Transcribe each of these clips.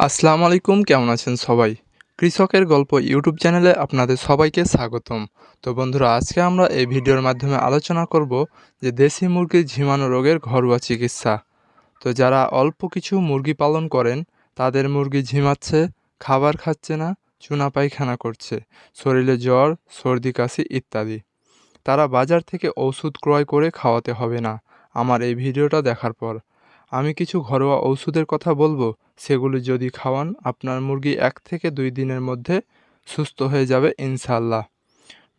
আসসালামু আলাইকুম, কেমন আছেন সবাই? কৃষকের গল্প ইউটিউব চ্যানেলে আপনাদের সবাইকে স্বাগতম। তো বন্ধুরা, আজকে আমরা এই ভিডিওর মাধ্যমে আলোচনা করব যে দেশি মুরগির ঝিমানো রোগের ঘরোয়া চিকিৎসা। তো যারা অল্প কিছু মুরগি পালন করেন, তাদের মুরগি ঝিমাচ্ছে, খাবার খাচ্ছে না, চুনা পায়খানা করছে, শরীরে জ্বর, সর্দি কাশি ইত্যাদি, তারা বাজার থেকে ওষুধ ক্রয় করে খাওয়াতে হবে না। আমার এই ভিডিওটা দেখার পর আমি কিছু ঘরোয়া ওষুধের কথা বলবো, সেগুলি যদি খাওয়ান আপনার মুরগি 1 থেকে 2 দিনের মধ্যে সুস্থ হয়ে যাবে ইনশাল্লাহ।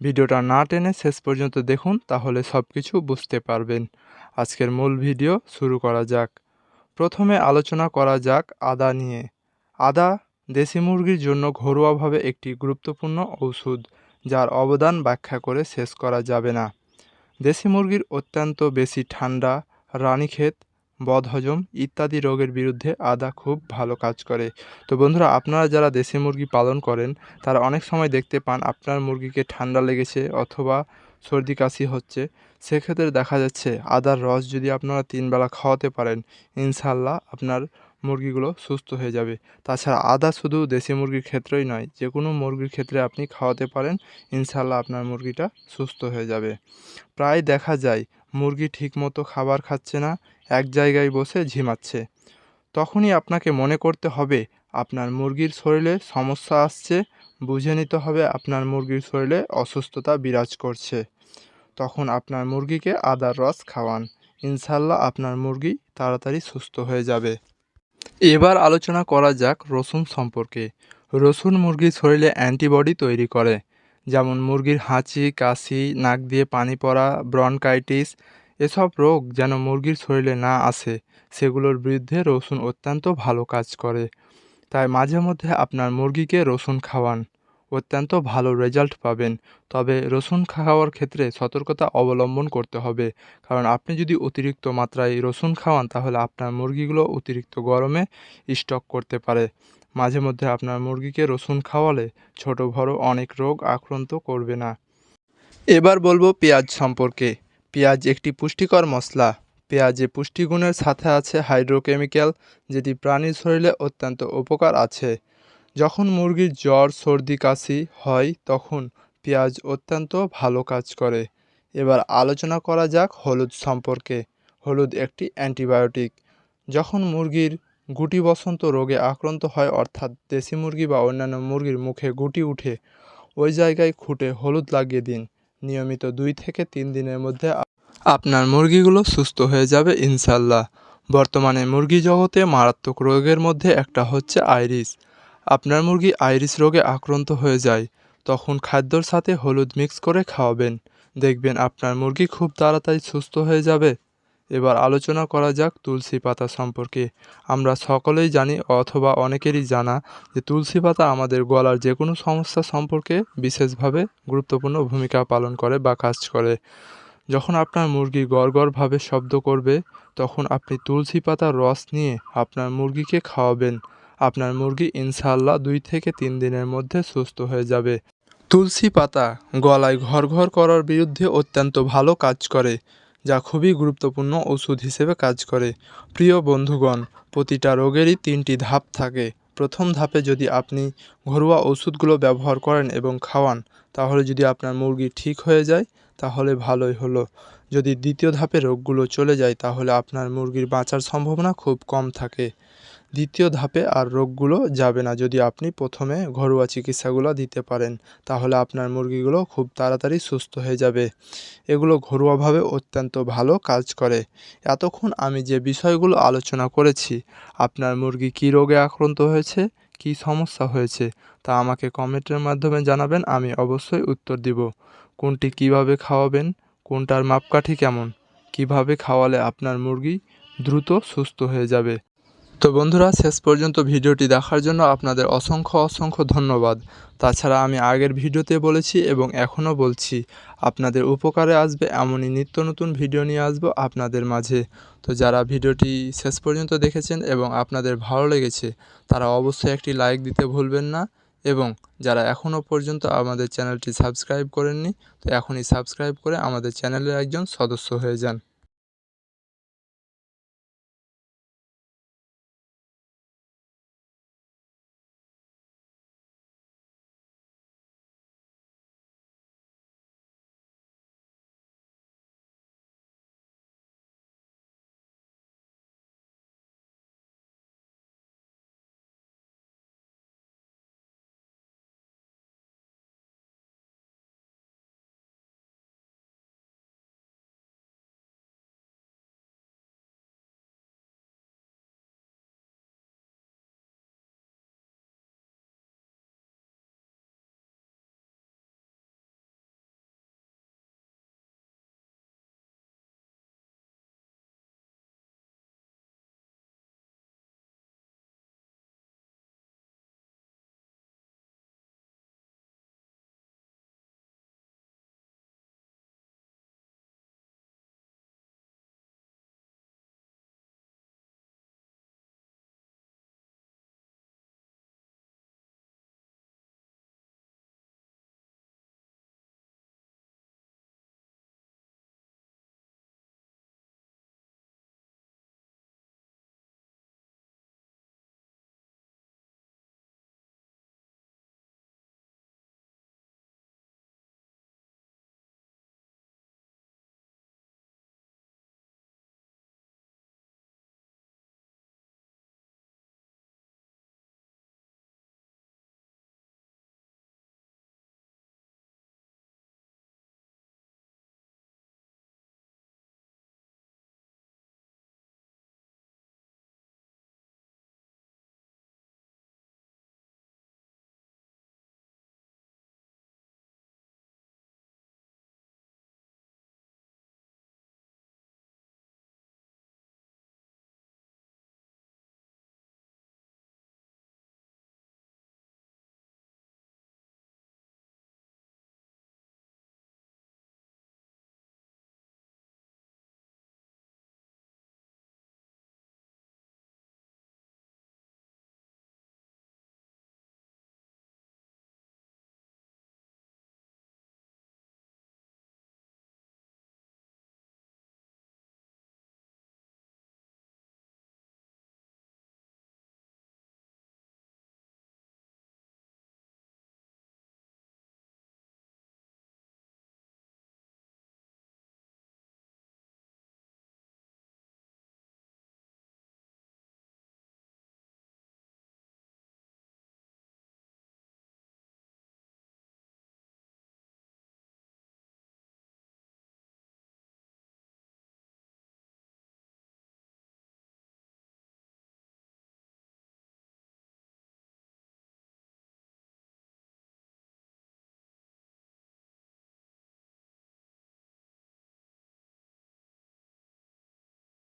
ভিডিওটা না টেনে শেষ পর্যন্ত দেখুন, তাহলে সব কিছু বুঝতে পারবেন। আজকের মূল ভিডিও শুরু করা যাক। প্রথমে আলোচনা করা যাক আদা নিয়ে। আদা দেশি মুরগির জন্য ঘরোয়াভাবে একটি গুরুত্বপূর্ণ ঔষধ, যার অবদান ব্যাখ্যা করে শেষ করা যাবে না। দেশি মুরগির অত্যন্ত বেশি ঠান্ডা, রানীক্ষেত, বদহজম ইত্যাদি রোগের বিরুদ্ধে আদা খুব ভালো কাজ করে। তো বন্ধুরা, আপনারা যারা দেশি মুরগি পালন করেন, তারা অনেক সময় দেখতে পান আপনার মুরগিকে ঠান্ডা লেগেছে অথবা সর্দি কাশি হচ্ছে। সেক্ষেত্রে দেখা যাচ্ছে আদার রস যদি আপনারা 3 বেলা খাওয়াতে পারেন, ইনশাল্লাহ আপনার মুরগিগুলো সুস্থ হয়ে যাবে। তাছাড়া আদা শুধু দেশি মুরগির ক্ষেত্রেই নয়, যে কোনো মুরগির ক্ষেত্রে আপনি খাওয়াতে পারেন, ইনশাল্লাহ আপনার মুরগিটা সুস্থ হয়ে যাবে। প্রায় দেখা যায় মুরগি ঠিকমতো খাবার খাচ্ছে না, এক জায়গায় বসে ঝিমাচ্ছে। তখনই আপনাকে মনে করতে হবে আপনার মুরগির শরীরে সমস্যা আসছে, বুঝে নিতে হবে আপনার মুরগির শরীরে অসুস্থতা বিরাজ করছে। তখন আপনার মুরগিকে আদার রস খাওয়ান, ইনশাল্লাহ আপনার মুরগি তাড়াতাড়ি সুস্থ হয়ে যাবে। এবার আলোচনা করা যাক রসুন সম্পর্কে। রসুন মুরগির শরীরে অ্যান্টিবডি তৈরি করে, যেমন মুরগির হাঁচি, কাশি, নাক দিয়ে পানি পড়া, ব্রনকাইটিস, এসব রোগ যেন মুরগির শরীরে না আসে, সেগুলোর বিরুদ্ধে রসুন অত্যন্ত ভালো কাজ করে। তাই মাঝে মধ্যে আপনার মুরগিকে রসুন খাওয়ান, অত্যন্ত ভালো রেজাল্ট পাবেন। তবে রসুন খাওয়ার ক্ষেত্রে সতর্কতা অবলম্বন করতে হবে, কারণ আপনি যদি অতিরিক্ত মাত্রায় রসুন খাওয়ান, তাহলে আপনার মুরগিগুলো অতিরিক্ত গরমে স্টক করতে পারে। মাঝে মধ্যে আপনার মুরগিকে রসুন খাওয়ালে ছোট বড় অনেক রোগ আক্রান্ত করবে না। এবার বলবো পেঁয়াজ সম্পর্কে। পেঁয়াজ একটি পুষ্টিকর মশলা। পেঁয়াজে পুষ্টিগুণের সাথে আছে হাইড্রোকেমিক্যাল, যেটি প্রাণীর শরীরে অত্যন্ত উপকার আছে। যখন মুরগির জ্বর, সর্দি কাশি হয়, তখন পেঁয়াজ অত্যন্ত ভালো কাজ করে। এবার আলোচনা করা যাক হলুদ সম্পর্কে। হলুদ একটি অ্যান্টিবায়োটিক। যখন মুরগির গুটি বসন্ত রোগে আক্রান্ত হয়, অর্থাৎ দেশি মুরগি বা অন্যান্য মুরগির মুখে গুটি উঠে, ওই জায়গায় খুঁটে হলুদ লাগিয়ে দিন। নিয়মিত 2 থেকে 3 দিনের মধ্যে আপনার মুরগিগুলো সুস্থ হয়ে যাবে ইনশাল্লাহ। বর্তমানে মুরগি জগতে মারাত্মক রোগের মধ্যে একটা হচ্ছে আইরিস। আপনার মুরগি আইরিস রোগে আক্রান্ত হয়ে যায়, তখন খাদ্যর সাথে হলুদ মিক্স করে খাওয়াবেন, দেখবেন আপনার মুরগি খুব তাড়াতাড়ি সুস্থ হয়ে যাবে। এবার আলোচনা করা যাক তুলসী পাতা সম্পর্কে। আমরা সকলেই জানি অথবা অনেকেরই জানা যে তুলসী পাতা আমাদের গলার যে কোনো সমস্যা সম্পর্কে বিশেষভাবে গুরুত্বপূর্ণ ভূমিকা পালন করে বা কাজ করে। যখন আপনার মুরগি গড়গড়ভাবে শব্দ করবে, তখন আপনি তুলসী পাতার রস নিয়ে আপনার মুরগিকে খাওয়াবেন। আপনার মুরগি ইনশাআল্লাহ 2 থেকে 3 দিনের মধ্যে সুস্থ হয়ে যাবে। তুলসী পাতা গলায় ঘর করার বিরুদ্ধে অত্যন্ত ভালো কাজ করে, যা খুবই গুরুত্বপূর্ণ ওষুধ হিসেবে কাজ করে। প্রিয় বন্ধুগণ, প্রতিটা রোগেরই 3টি ধাপ থাকে। প্রথম ধাপে যদি আপনি ঘরোয়া ওষুধগুলো ব্যবহার করেন এবং খাওয়ান, তাহলে যদি আপনার মুরগি ঠিক হয়ে যায়, তাহলে ভালোই হলো। যদি দ্বিতীয় ধাপে রোগগুলো চলে যায়, তাহলে আপনার মুরগির বাঁচার সম্ভাবনা খুব কম থাকে। দ্বিতীয় ধাপে আর রোগগুলো যাবে না যদি আপনি প্রথমে ঘরোয়া চিকিৎসাগুলো দিতে পারেন, তাহলে আপনার মুরগিগুলো খুব তাড়াতাড়ি সুস্থ হয়ে যাবে। এগুলো ঘরোয়াভাবে অত্যন্ত ভালো কাজ করে। এতক্ষণ আমি যে বিষয়গুলো আলোচনা করেছি, আপনার মুরগি কী রোগে আক্রান্ত হয়েছে, কী সমস্যা হয়েছে, তা আমাকে কমেন্টের মাধ্যমে জানাবেন, আমি অবশ্যই উত্তর দিব। কোনটি কিভাবে খাওয়াবেন, কোনটার মাপকাঠি কেমন, কিভাবে খাওয়ালে আপনার মুরগি দ্রুত সুস্থ হয়ে যাবে। তো বন্ধুরা, শেষ পর্যন্ত ভিডিওটি দেখার জন্য আপনাদের অসংখ্য ধন্যবাদ। তাছাড়া আমি আগের ভিডিওতে বলেছি এবং এখনও বলছি, আপনাদের উপকারে আসবে এমনই নিত্য নতুন ভিডিও নিয়ে আসবো আপনাদের মাঝে। তো যারা ভিডিওটি শেষ পর্যন্ত দেখেছেন এবং আপনাদের ভালো লেগেছে, তারা অবশ্যই একটি লাইক দিতে ভুলবেন না, এবং যারা এখনও পর্যন্ত আমাদের চ্যানেলটি সাবস্ক্রাইব করেননি, তো এখনই সাবস্ক্রাইব করে আমাদের চ্যানেলের একজন সদস্য হয়ে যান।